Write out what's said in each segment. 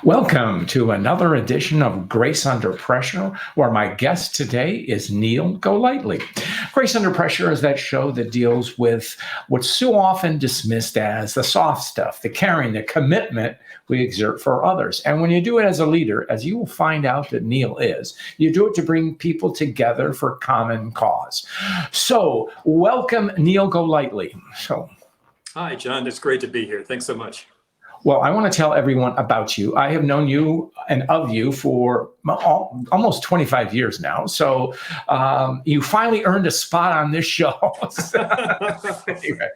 Welcome to another edition of Grace Under Pressure, where my guest today is Niel Golightly. Grace Under Pressure is that show that deals with what's so often dismissed as the soft stuff, the caring, the commitment we exert for others. And when you do it as a leader, as you will find out that Niel is, you do it to bring people together for common cause. So welcome, Niel Golightly. Hi, John. It's great to be here. Thanks so much. Well, I want to tell everyone about you. I have known you and of you for almost 25 years now. So you finally earned a spot on this show. Anyway,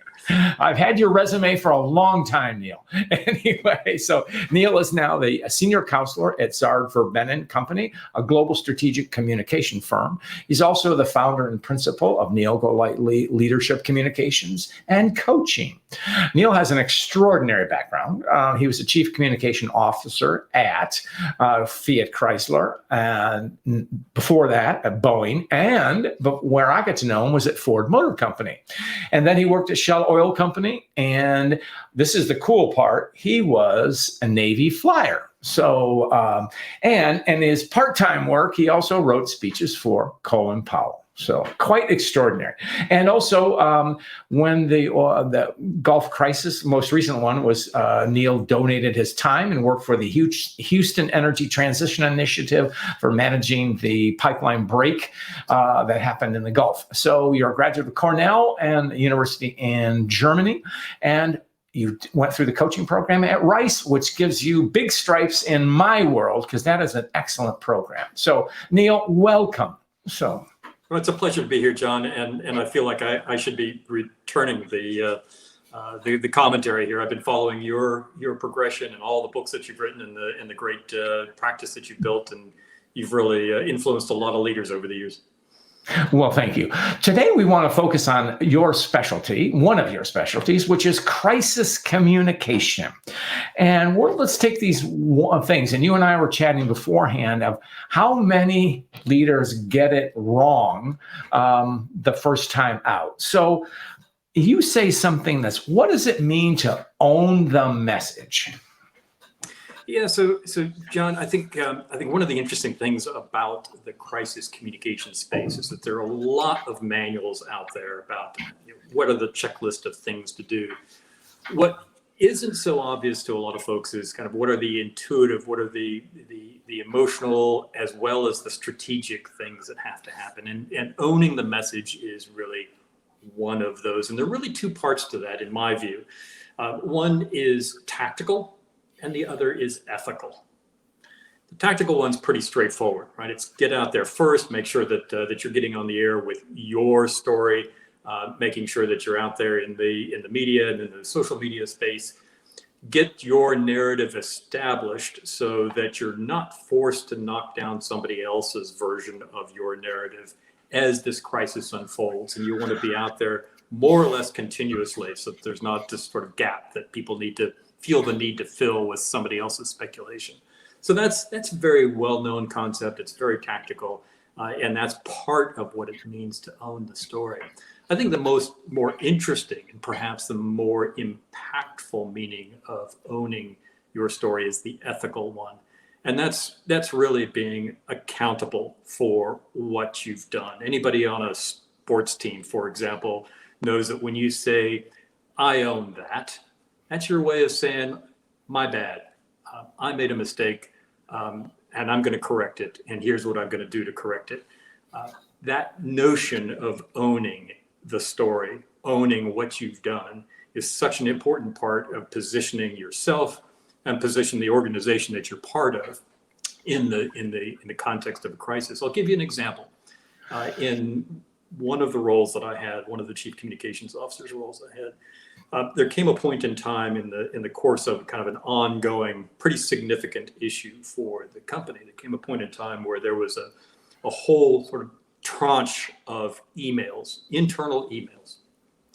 I've had your resume for a long time, Niel. Anyway, so Niel is now the senior counselor at Sard Verbinnen Company, a global strategic communication firm. He's also the founder and principal of Niel Golightly Leadership Communications and Coaching. Niel has an extraordinary background. He was a chief communication officer at Fiat Chrysler, and before that at Boeing, but where I got to know him was at Ford Motor Company. And then he worked at Shell Oil Company, and this is the cool part, he was a Navy flyer. So, and his part-time work, he also wrote speeches for Colin Powell. So quite extraordinary. And also when the Gulf crisis, most recent one was Niel donated his time and worked for the Houston Energy Transition Initiative for managing the pipeline break that happened in the Gulf. So you're a graduate of Cornell and University in Germany, and you went through the coaching program at Rice, which gives you big stripes in my world, because that is an excellent program. So Niel, welcome. Well, it's a pleasure to be here, John, and I feel like I should be returning the commentary here. I've been following your progression and all the books that you've written and the great practice that you've built, and you've really influenced a lot of leaders over the years. Well, thank you. Today, we want to focus on your specialty, one of your specialties, which is crisis communication. And let's take these things. And you and I were chatting beforehand of how many leaders get it wrong the first time out. So you say something what does it mean to own the message? Yeah, so John, I think one of the interesting things about the crisis communication space is that there are a lot of manuals out there about what are the checklist of things to do. What isn't so obvious to a lot of folks is kind of what are the intuitive, what are the emotional, as well as the strategic things that have to happen. And owning the message is really one of those. And there are really two parts to that, in my view. One is tactical, and the other is ethical. The tactical one's pretty straightforward, right? It's get out there first, make sure that you're getting on the air with your story, making sure that you're out there in the media and in the social media space. Get your narrative established so that you're not forced to knock down somebody else's version of your narrative as this crisis unfolds. And you want to be out there more or less continuously so that there's not this sort of gap that people feel the need to fill with somebody else's speculation. So that's a very well-known concept. It's very tactical, and that's part of what it means to own the story. I think the more interesting and perhaps the more impactful meaning of owning your story is the ethical one. And that's really being accountable for what you've done. Anybody on a sports team, for example, knows that when you say, I own that, that's your way of saying, my bad, I made a mistake, and I'm going to correct it, and here's what I'm going to do to correct it. That notion of owning the story, owning what you've done, is such an important part of positioning yourself and position the organization that you're part of in the context of a crisis. I'll give you an example. In one of the roles that I had, one of the chief communications officers roles I had, there came a point in time in the course of kind of an ongoing, pretty significant issue for the company. There came a point in time where there was a whole sort of tranche of emails, internal emails,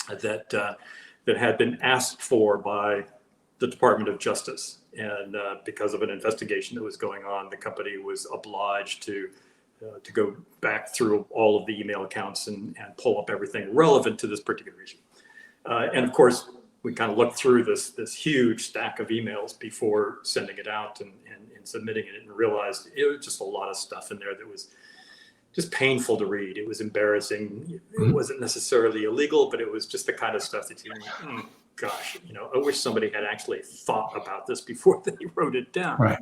that had been asked for by the Department of Justice. And because of an investigation that was going on, the company was obliged to go back through all of the email accounts and pull up everything relevant to this particular issue. And of course, we kind of looked through this huge stack of emails before sending it out and submitting it, and realized it was just a lot of stuff in there that was just painful to read. It was embarrassing. It wasn't necessarily illegal, but it was just the kind of stuff that you think, gosh, I wish somebody had actually thought about this before they wrote it down. Right.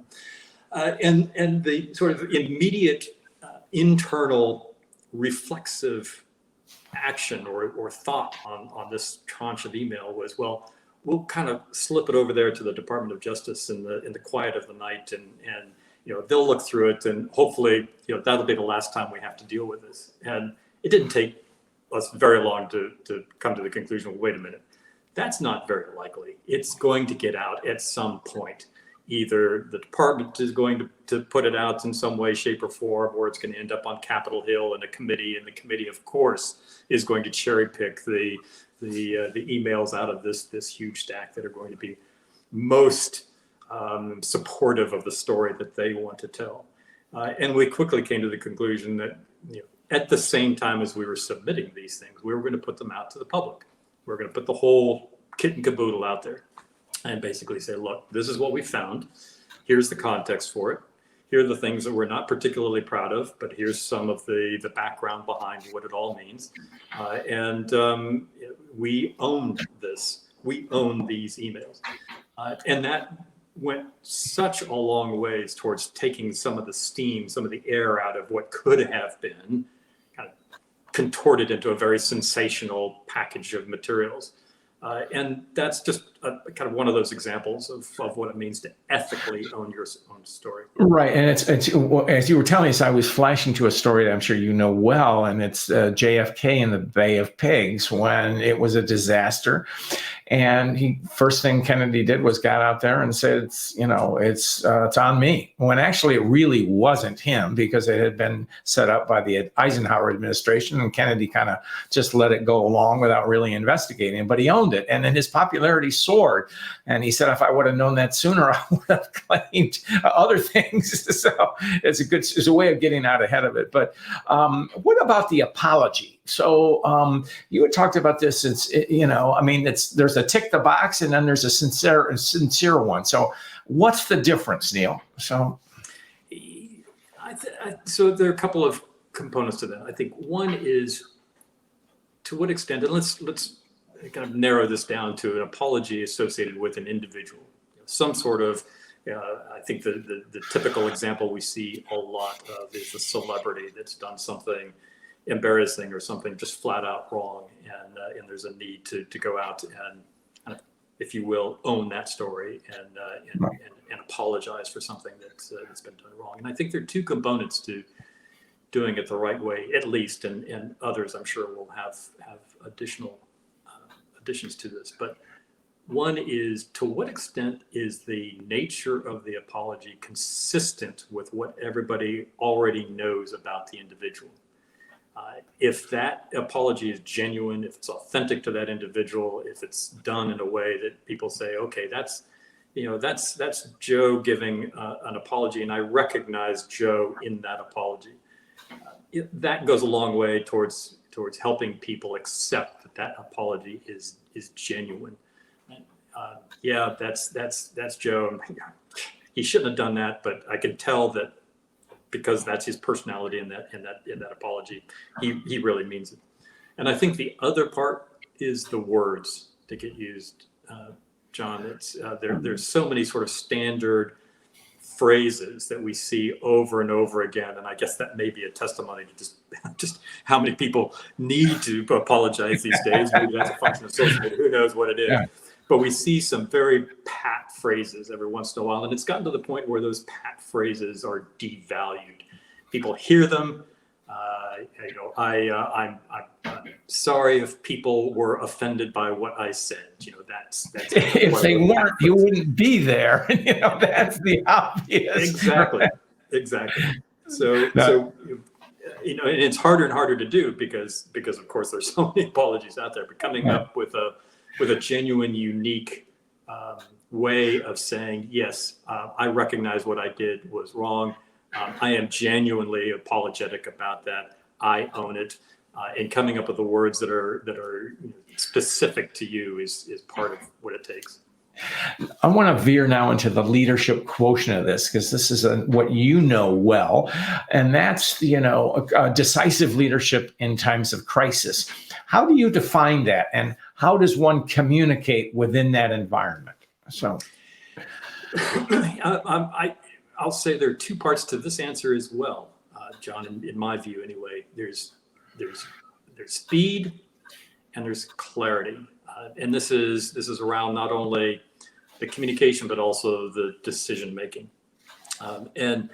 And the sort of immediate internal reflexive action or thought on this tranche of email was, well, we'll kind of slip it over there to the Department of Justice in the quiet of the night, and they'll look through it, and hopefully that'll be the last time we have to deal with this. And it didn't take us very long to come to the conclusion, wait a minute, that's not very likely. It's going to get out at some point. Either the department is going to put it out in some way, shape, or form, or it's going to end up on Capitol Hill in a committee, and the committee, of course, is going to cherry pick the emails out of this huge stack that are going to be most supportive of the story that they want to tell. And we quickly came to the conclusion that at the same time as we were submitting these things, we were going to put them out to the public. We're going to put the whole kit and caboodle out there and basically say, look, this is what we found. Here's the context for it. Here are the things that we're not particularly proud of, but here's some of the background behind what it all means. We own this. We own these emails. And that went such a long ways towards taking some of the steam, some of the air out of what could have been kind of contorted into a very sensational package of materials. And that's just kind of one of those examples of what it means to ethically own your own story. Right. And it's as you were telling us, I was flashing to a story that I'm sure you know well, and it's JFK in the Bay of Pigs, when it was a disaster. And first thing Kennedy did was got out there and said, it's on me. When actually it really wasn't him, because it had been set up by the Eisenhower administration, and Kennedy kind of just let it go along without really investigating. But he owned it, and then his popularity soared. And he said, if I would have known that sooner, I would have claimed other things. So it's a way of getting out ahead of it. But what about the apology? So you had talked about this. There's a tick the box, and then there's a sincere one. So what's the difference, Niel? So there are a couple of components to that. I think one is, to what extent, and let's kind of narrow this down to an apology associated with an individual, some sort of. I think the typical example we see a lot of is a celebrity that's done something embarrassing or something just flat out wrong, and there's a need to go out and, if you will, own that story and apologize for something that's been done wrong. And I think there are two components to doing it the right way, at least, and others I'm sure will have additional additions to this. But one is, to what extent is the nature of the apology consistent with what everybody already knows about the individual? If that apology is genuine, if it's authentic to that individual, if it's done in a way that people say, okay, that's Joe giving an apology, and I recognize Joe in that apology. That goes a long way towards helping people accept that apology is genuine. That's Joe. He shouldn't have done that, but I can tell that, because that's his personality in that apology, he really means it. And I think the other part is the words that get used, John. It's there's so many sort of standard phrases that we see over and over again, and I guess that may be a testimony to just how many people need to apologize these days. Maybe that's a function of social media. Who knows what it is? Yeah. But we see some very pat phrases every once in a while, and it's gotten to the point where those pat phrases are devalued. People hear them. I'm sorry if people were offended by what I said. That's if they weren't, you wouldn't be there. That's the obvious. Exactly. So and it's harder and harder to do because of course there's so many apologies out there. But coming up with a genuine, unique way of saying, yes, I recognize what I did was wrong. I am genuinely apologetic about that. I own it. and coming up with the words that are specific to you is part of what it takes. I want to veer now into the leadership quotient of this, because this is what you know well, and that's decisive leadership in times of crisis. How do you define that, and how does one communicate within that environment? So, I'll say there are two parts to this answer as well, John. In my view, anyway, there's speed and there's clarity, and this is around not only the communication but also the decision making. And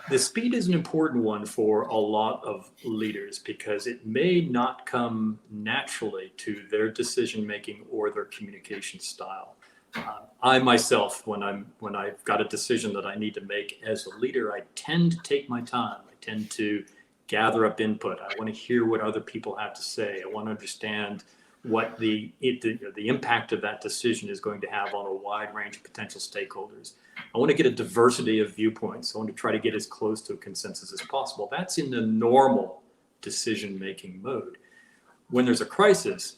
the speed is an important one for a lot of leaders because it may not come naturally to their decision making or their communication style. I myself, when I've got a decision that I need to make as a leader, I tend to take my time. I tend to gather up input. I want to hear what other people have to say. I want to understand what the impact of that decision is going to have on a wide range of potential stakeholders. I want to get a diversity of viewpoints. I want to try to get as close to a consensus as possible. That's in the normal decision-making mode. When there's a crisis,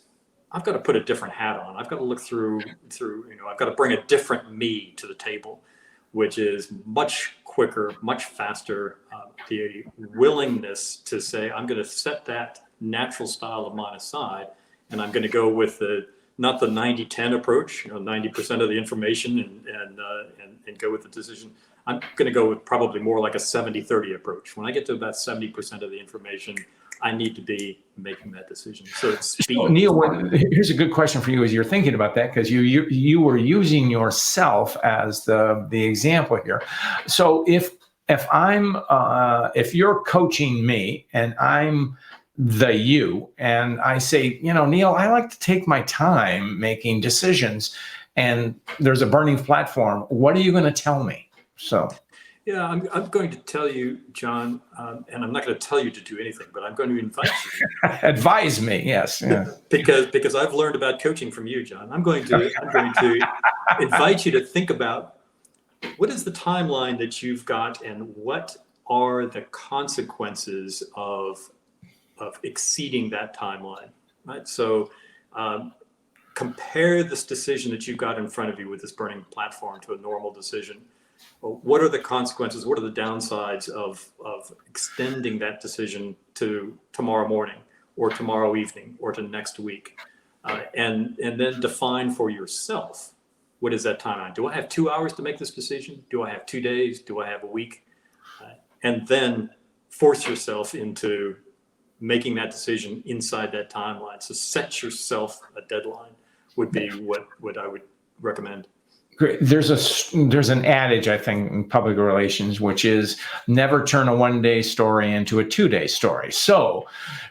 I've got to put a different hat on. I've got to look through, I've got to bring a different me to the table, which is much quicker, much faster. The willingness to say, I'm going to set that natural style of mine aside, and I'm going to go with not the 90-10 approach, 90% of the information and go with the decision. I'm going to go with probably more like a 70-30 approach. When I get to about 70% of the information, I need to be making that decision. So it's speed. So, Niel, here's a good question for you as you're thinking about that, because you were using yourself as the example here. So if you're coaching me and I'm the you, and I say, Niel, I like to take my time making decisions, and there's a burning platform, what are you going to tell me? So. Yeah, I'm going to tell you, John, and I'm not going to tell you to do anything, but I'm going to invite you. Advise me, yes. Yeah. because I've learned about coaching from you, John. I'm going to invite you to think about what is the timeline that you've got, and what are the consequences of exceeding that timeline, right? So compare this decision that you've got in front of you with this burning platform to a normal decision. What are the consequences? What are the downsides of extending that decision to tomorrow morning or tomorrow evening or to next week? And then define for yourself, what is that timeline? Do I have 2 hours to make this decision? Do I have 2 days? Do I have a week? And then force yourself into making that decision inside that timeline. So set yourself a deadline would be what I would recommend. Great. There's an adage, I think, in public relations, which is never turn a one-day story into a two-day story. So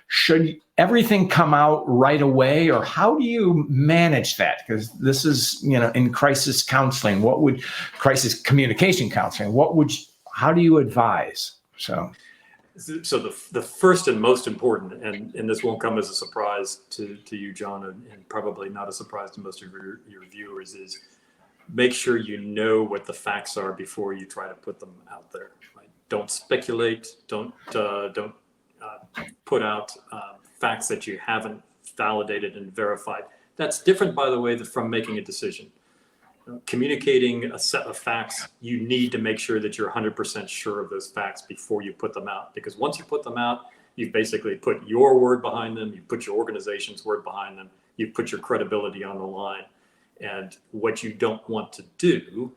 should everything come out right away, or how do you manage that? Because this is, in crisis counseling, crisis communication counseling, how do you advise? So the first and most important, and this won't come as a surprise to you, John, and probably not a surprise to most of your viewers, is make sure you know what the facts are before you try to put them out there. Right? Don't speculate. Don't put out facts that you haven't validated and verified. That's different, by the way, from making a decision. Communicating a set of facts, you need to make sure that you're 100% sure of those facts before you put them out. Because once you put them out, you've basically put your word behind them. You put your organization's word behind them. You've put your credibility on the line. And what you don't want to do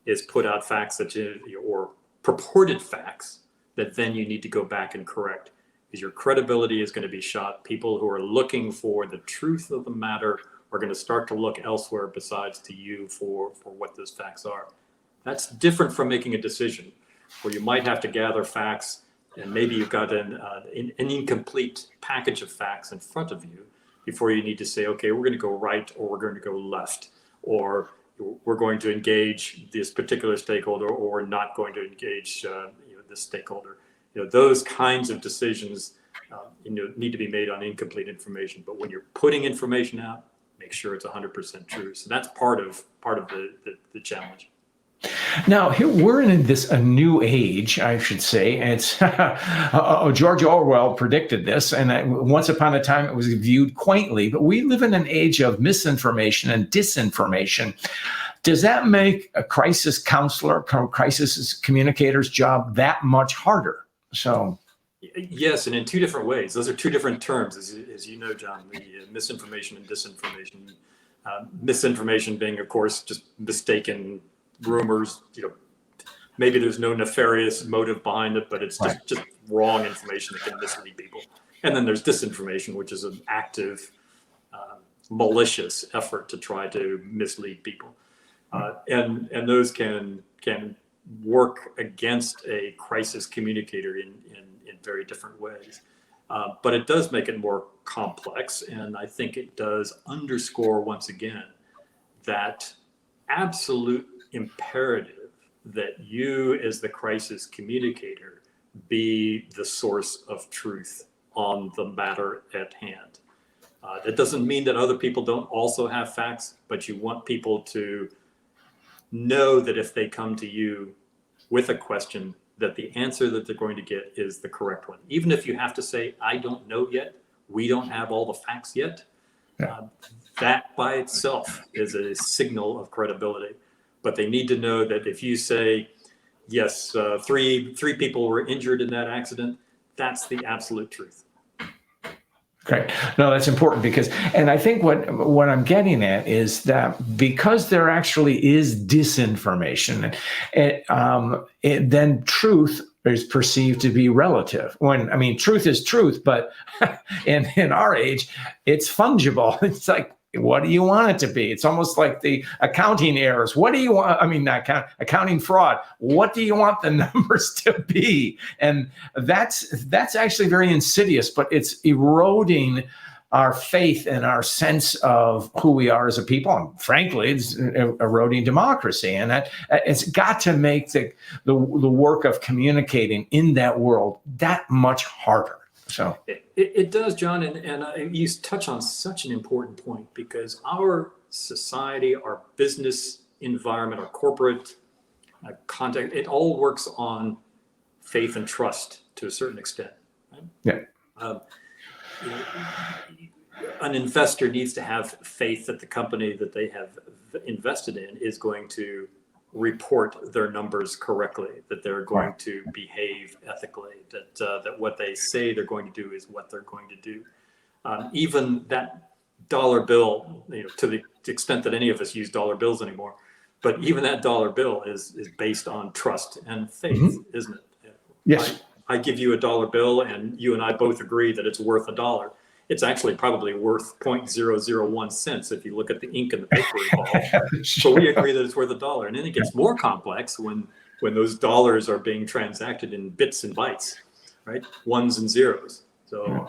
is put out facts or purported facts that then you need to go back and correct, because your credibility is going to be shot. People who are looking for the truth of the matter are going to start to look elsewhere besides to you for what those facts are. That's different from making a decision where you might have to gather facts, and maybe you've got an incomplete package of facts in front of you before you need to say, okay, we're going to go right, or we're going to go left, or we're going to engage this particular stakeholder, or we're not going to engage this stakeholder. Those kinds of decisions need to be made on incomplete information. But when you're putting information out, make sure it's 100% true. So that's part of the challenge. Now, here we're in a new age, I should say. And it's George Orwell predicted this, and once upon a time it was viewed quaintly. But we live in an age of misinformation and disinformation. Does that make a crisis counselor, crisis communicator's job that much harder? So, yes, and in two different ways. Those are two different terms, as you know, John. The misinformation and disinformation. Misinformation being, of course, just mistaken rumors, maybe there's no nefarious motive behind it, but it's just wrong information that can mislead people. And then there's disinformation, which is an active, malicious effort to try to mislead people. And those can work against a crisis communicator in very different ways. But it does make it more complex. And I think it does underscore once again that absolute imperative that you as the crisis communicator be the source of truth on the matter at hand. That doesn't mean that other people don't also have facts, but you want people to know that if they come to you with a question, that the answer that they're going to get is the correct one. Even if you have to say, I don't know yet, we don't have all the facts yet, that by itself is a signal of credibility. But they need to know that if you say, yes, three people were injured in that accident, that's the absolute truth. Great. No, that's important and I think what I'm getting at is that because there actually is disinformation, then truth is perceived to be relative. Truth is truth, but in our age, it's fungible. It's like, what do you want it to be? It's almost like the accounting errors. What do you want? Accounting fraud. What do you want the numbers to be? And that's actually very insidious, but it's eroding our faith and our sense of who we are as a people. And frankly, it's eroding democracy. And that it's got to make the work of communicating in that world that much harder. So it does, John, and you touch on such an important point, because our society, our business environment, our corporate context, it all works on faith and trust to a certain extent. Right? Yeah. An investor needs to have faith that the company that they have invested in is going to report their numbers correctly, that they're going to behave ethically, that what they say they're going to do is what they're going to do. Even that dollar bill, to the extent that any of us use dollar bills anymore, but even that dollar bill is based on trust and faith, isn't it? Yes. I give you a dollar bill and you and I both agree that it's worth $1. It's actually probably worth 0.001 cents if you look at the ink in the paper involved. So we agree that it's worth $1. And then it gets more complex when those dollars are being transacted in bits and bytes, right? Ones and zeros. So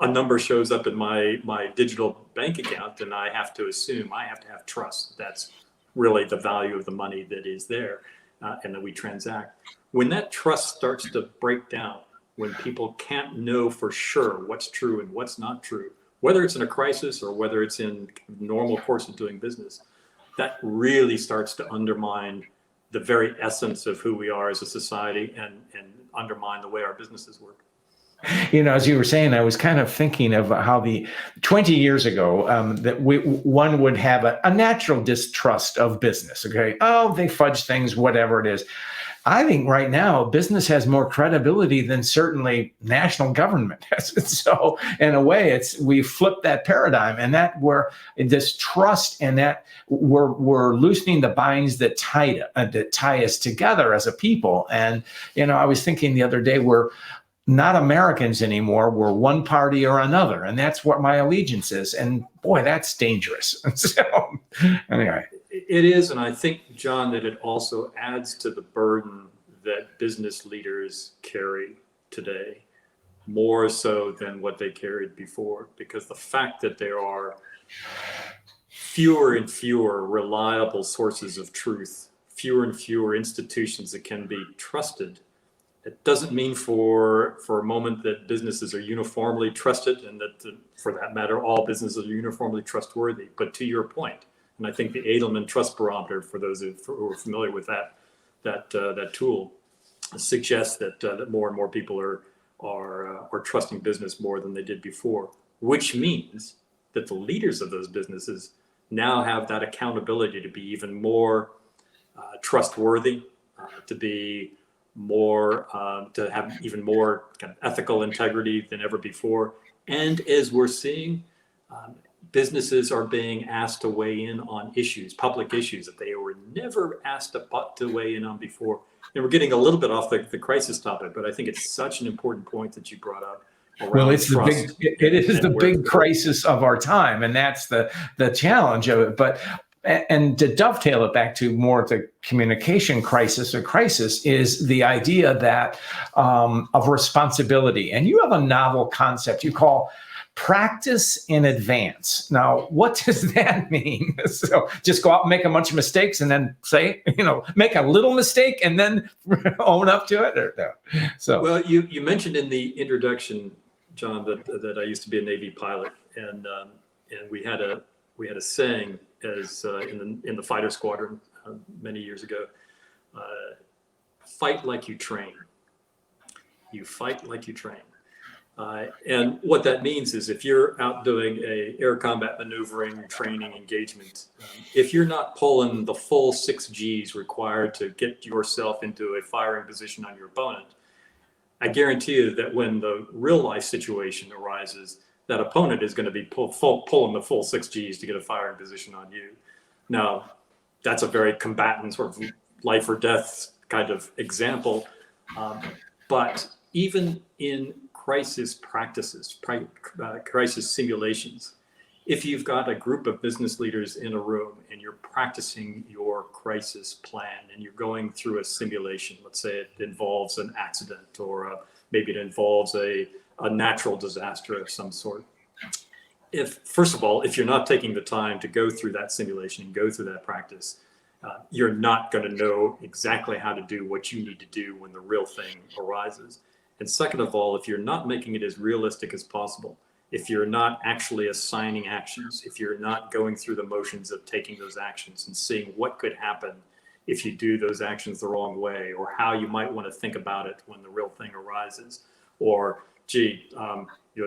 a number shows up in my digital bank account, and I have to assume I have to have trust. That's really the value of the money that is there, and that we transact. When that trust starts to break down, when people can't know for sure what's true and what's not true, whether it's in a crisis or whether it's in normal course of doing business, that really starts to undermine the very essence of who we are as a society and undermine the way our businesses work. As you were saying, I was kind of thinking of how 20 years ago, that one would have a natural distrust of business. Okay. Oh, they fudge things, whatever it is. I think right now business has more credibility than certainly national government has. So in a way, we flipped that paradigm, and that we're this trust, and that we're loosening the binds that tie us together as a people. And I was thinking the other day, we're not Americans anymore. We're one party or another, and that's what my allegiance is. And boy, that's dangerous. So anyway. It is, and I think, John, that it also adds to the burden that business leaders carry today, more so than what they carried before, because the fact that there are fewer and fewer reliable sources of truth, fewer and fewer institutions that can be trusted, it doesn't mean for a moment that businesses are uniformly trusted, and that, for that matter, all businesses are uniformly trustworthy. But to your point, And I think the Edelman Trust Barometer, for those who are familiar with that tool, suggests that more and more people are trusting business more than they did before, which means that the leaders of those businesses now have that accountability to be even more trustworthy, to be more, to have even more kind of ethical integrity than ever before. And as we're seeing, businesses are being asked to weigh in on issues, public issues that they were never asked to weigh in on before. And we're getting a little bit off the crisis topic, but I think it's such an important point that you brought up. Well, it's it is the big crisis of our time, and that's the challenge of it. But and to dovetail it back to more of the communication crisis or crisis is the idea that of responsibility. And you have a novel concept you call practice in advance. Now, what does that mean? So just go out and make a bunch of mistakes and then say, make a little mistake and then own up to it? Or no? So, well, you mentioned in the introduction, John, that I used to be a Navy pilot, and we had a saying as in the fighter squadron many years ago: fight like you train. You fight like you train. And what that means is if you're out doing a air combat maneuvering, training, engagement, if you're not pulling the full 6 Gs required to get yourself into a firing position on your opponent, I guarantee you that when the real life situation arises, that opponent is going to be pulling the full 6 Gs to get a firing position on you. Now, that's a very combatant sort of life or death kind of example. But even in crisis practices, crisis simulations, if you've got a group of business leaders in a room and you're practicing your crisis plan and you're going through a simulation, let's say it involves an accident or maybe it involves a natural disaster of some sort. First of all, if you're not taking the time to go through that simulation and go through that practice, you're not going to know exactly how to do what you need to do when the real thing arises. And second of all, if you're not making it as realistic as possible, if you're not actually assigning actions, if you're not going through the motions of taking those actions and seeing what could happen if you do those actions the wrong way, or how you might want to think about it when the real thing arises, or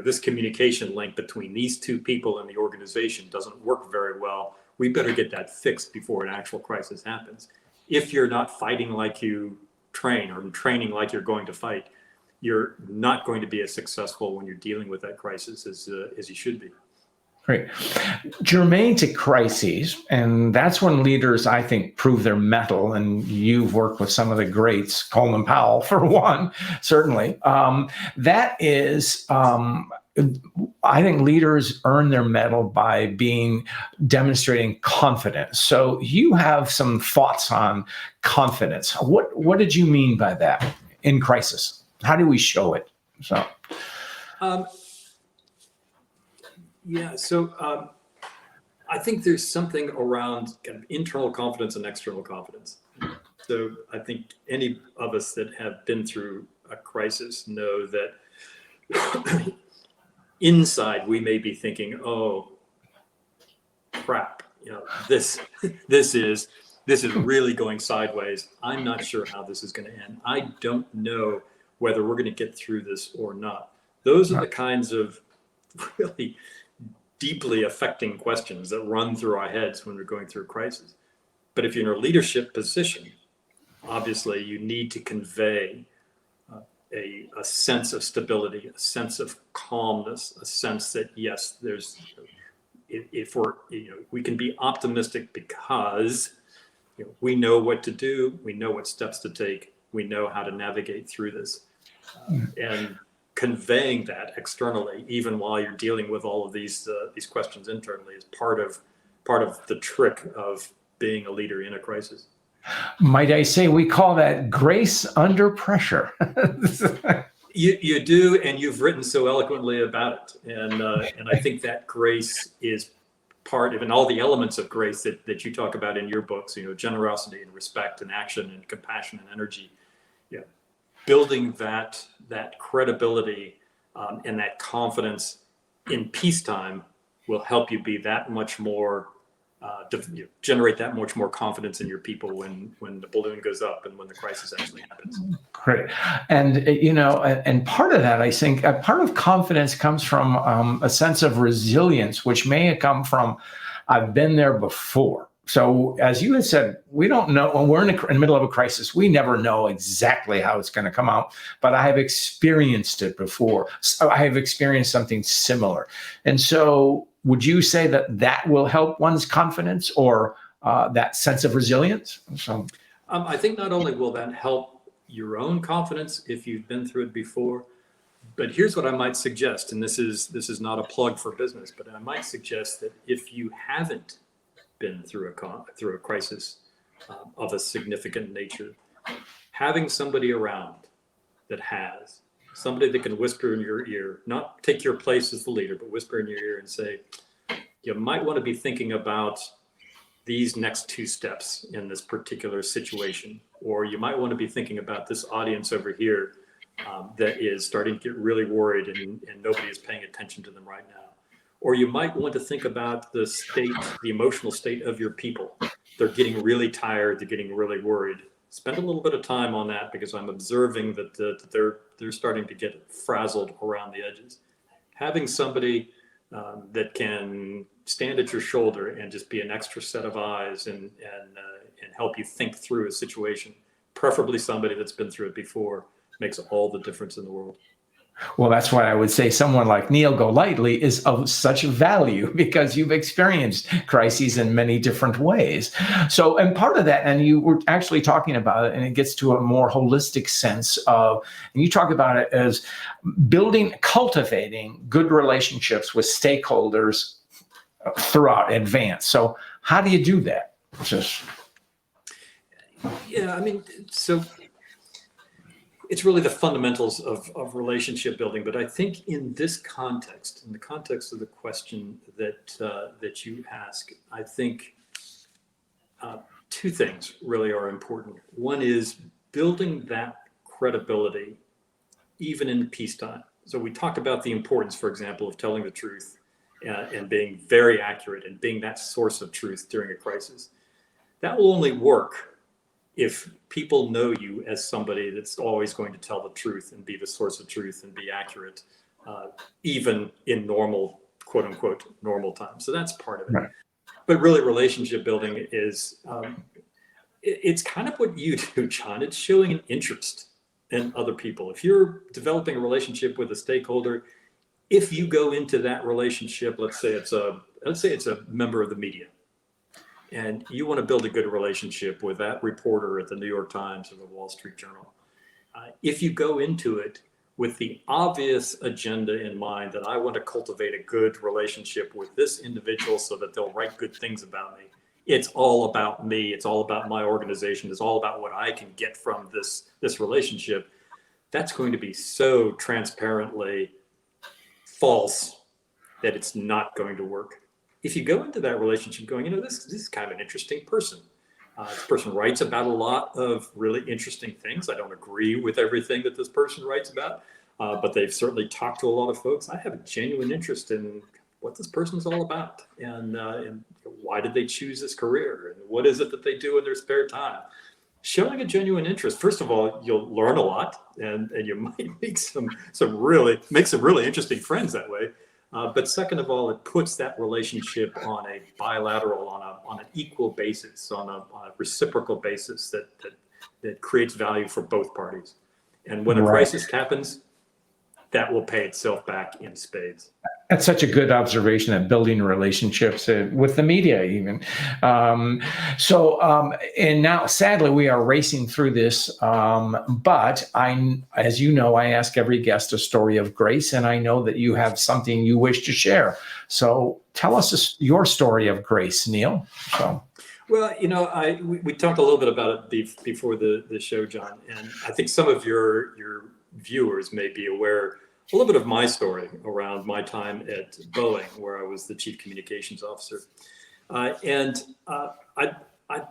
this communication link between these two people in the organization doesn't work very well, we better get that fixed before an actual crisis happens. If you're not fighting like you train or training like you're going to fight, you're not going to be as successful when you're dealing with that crisis as you should be. Great. Germane to crises, and that's when leaders, I think, prove their mettle. And you've worked with some of the greats, Coleman Powell, for one, certainly. That is, I think leaders earn their mettle by demonstrating confidence. So you have some thoughts on confidence. What did you mean by that in crisis? How do we show it? So, I think there's something around kind of internal confidence and external confidence. So I think any of us that have been through a crisis know that inside we may be thinking, "Oh, crap! This is really going sideways. I'm not sure how this is going to end. I don't know whether we're going to get through this or not." Those are the kinds of really deeply affecting questions that run through our heads when we're going through a crisis. But if you're in a leadership position, obviously you need to convey a sense of stability, a sense of calmness, a sense that yes, we can be optimistic because we know what to do, we know what steps to take, we know how to navigate through this. And conveying that externally, even while you're dealing with all of these questions internally, is part of the trick of being a leader in a crisis. Might I say we call that grace under pressure? You do, and you've written so eloquently about it. And I think that grace is part of, and all the elements of grace that you talk about in your books, generosity and respect and action and compassion and energy. Building that credibility and that confidence in peacetime will help you be that much more generate that much more confidence in your people when the balloon goes up and when the crisis actually happens. Great. And, and part of that, I think, part of confidence comes from a sense of resilience, which may come from, I've been there before. So as you had said, we don't know when we're in the middle of a crisis, we never know exactly how it's going to come out, but I have experienced it before. So I have experienced something similar. And so would you say that will help one's confidence or that sense of resilience? So I think not only will that help your own confidence if you've been through it before, but here's what I might suggest, and this is not a plug for business, but I might suggest that if you haven't been through a crisis of a significant nature, having somebody around that has, somebody that can whisper in your ear, not take your place as the leader, but whisper in your ear and say, you might want to be thinking about these next 2 steps in this particular situation, or you might want to be thinking about this audience over here that is starting to get really worried and nobody is paying attention to them right now. Or you might want to think about the emotional state of your people. They're getting really tired, they're getting really worried. Spend a little bit of time on that because I'm observing that they're starting to get frazzled around the edges. Having somebody that can stand at your shoulder and just be an extra set of eyes and help you think through a situation, preferably somebody that's been through it before, makes all the difference in the world. Well, that's why I would say someone like Niel Golightly is of such value because you've experienced crises in many different ways. So, and part of that, and you were actually talking about it, and it gets to a more holistic sense of, and you talk about it as cultivating good relationships with stakeholders throughout advance. So how do you do that? Yeah, I mean, so it's really the fundamentals of relationship building. But I think in this context, in the context of the question that you ask, I think 2 things really are important. One is building that credibility, even in peacetime. So we talked about the importance, for example, of telling the truth and being very accurate and being that source of truth during a crisis. That will only work if people know you as somebody that's always going to tell the truth and be the source of truth and be accurate, even in normal, quote unquote, normal times. So that's part of it. Right. But really relationship building is, it's kind of what you do, John. It's showing an interest in other people. If you're developing a relationship with a stakeholder, if you go into that relationship, let's say it's a member of the media, and you want to build a good relationship with that reporter at the New York Times or the Wall Street Journal. If you go into it with the obvious agenda in mind that I want to cultivate a good relationship with this individual so that they'll write good things about me, it's all about me, it's all about my organization, it's all about what I can get from this relationship, that's going to be so transparently false that it's not going to work. If you go into that relationship going, this is kind of an interesting person. This person writes about a lot of really interesting things. I don't agree with everything that this person writes about, but they've certainly talked to a lot of folks. I have a genuine interest in what this person's all about and why did they choose this career and what is it that they do in their spare time. Showing a genuine interest, first of all, you'll learn a lot and you might make some really interesting friends that way. But second of all, it puts that relationship on a bilateral, on an equal basis, on a reciprocal basis that creates value for both parties. And when a crisis happens, that will pay itself back in spades. That's such a good observation of building relationships with the media even. And now sadly we are racing through this, but as you know, I ask every guest a story of grace, and I know that you have something you wish to share. So tell us your story of grace, Niel. So. Well, we talked a little bit about it before the show, John, and I think some of your viewers may be aware a little bit of my story around my time at Boeing, where I was the chief communications officer. I'd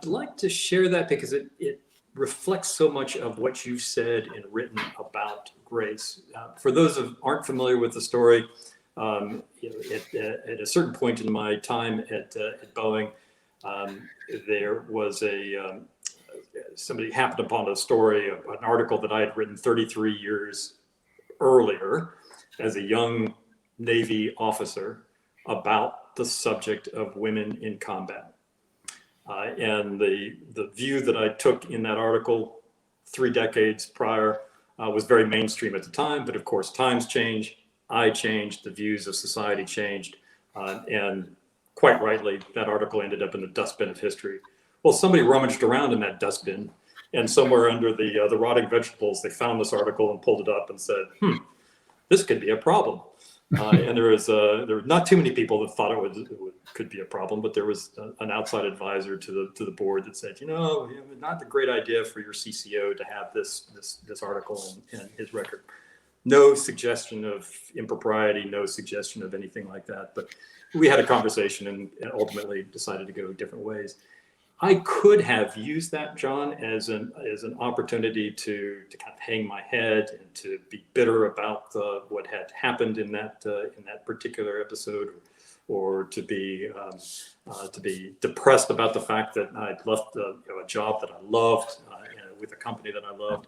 like to share that because it reflects so much of what you've said and written about grace. For those who aren't familiar with the story, at a certain point in my time at Boeing, there was somebody happened upon a story, an article that I had written 33 years earlier as a young Navy officer about the subject of women in combat. And the view that I took in that article 3 decades prior was very mainstream at the time, but of course times change, I changed, the views of society changed, and quite rightly, that article ended up in the dustbin of history. Well, somebody rummaged around in that dustbin, and somewhere under the rotting vegetables, they found this article and pulled it up and said, this could be a problem. And there were not too many people that thought it could be a problem, but there was an outside advisor to the board that said, not a great idea for your CCO to have this article in his record. No suggestion of impropriety, no suggestion of anything like that. But we had a conversation and ultimately decided to go different ways. I could have used that, John, as an opportunity to kind of hang my head and to be bitter about what had happened in that particular episode, or to be depressed about the fact that I'd left a job that I loved with a company that I loved.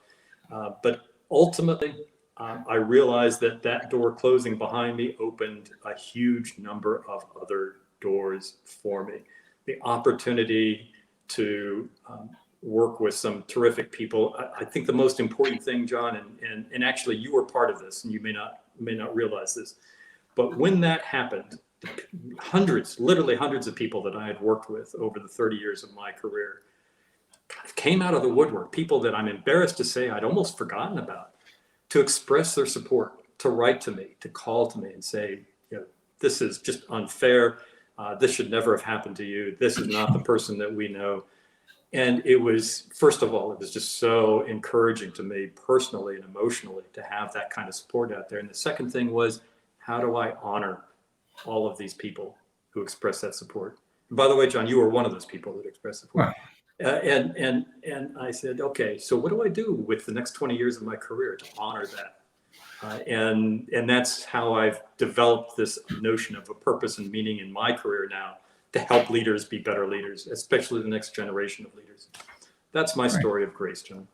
But ultimately, I realized that door closing behind me opened a huge number of other doors for me. The opportunity to work with some terrific people. I think the most important thing, John, and actually you were part of this, and you may not realize this, but when that happened, literally hundreds of people that I had worked with over the 30 years of my career kind of came out of the woodwork, people that I'm embarrassed to say I'd almost forgotten about, to express their support, to write to me, to call to me and say, this is just unfair. This should never have happened to you. This is not the person that we know. And it was, first of all, it was just so encouraging to me personally and emotionally to have that kind of support out there. And the second thing was, how do I honor all of these people who express that support? And by the way, John, you were one of those people that expressed support. Wow. And I said, okay, so what do I do with the next 20 years of my career to honor that? And that's how I've developed this notion of a purpose and meaning in my career now, to help leaders be better leaders, especially the next generation of leaders. That's my story of grace, John.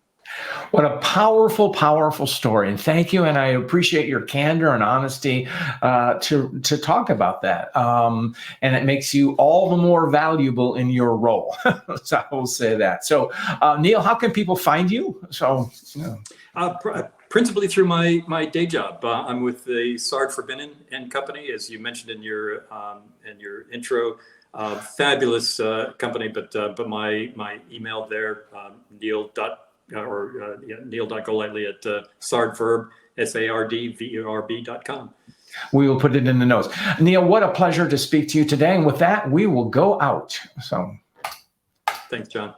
What a powerful, powerful story. And thank you. And I appreciate your candor and honesty to talk about that. And it makes you all the more valuable in your role. So I will say that. So Niel, how can people find you? So, principally through my day job. I'm with the Sard Verbinnen Company, as you mentioned in your intro. Fabulous company, but my email there, Niel.Golightly at sardverb, SARDVERB.com. We will put it in the notes. Niel, what a pleasure to speak to you today. And with that, we will go out. So, thanks, John.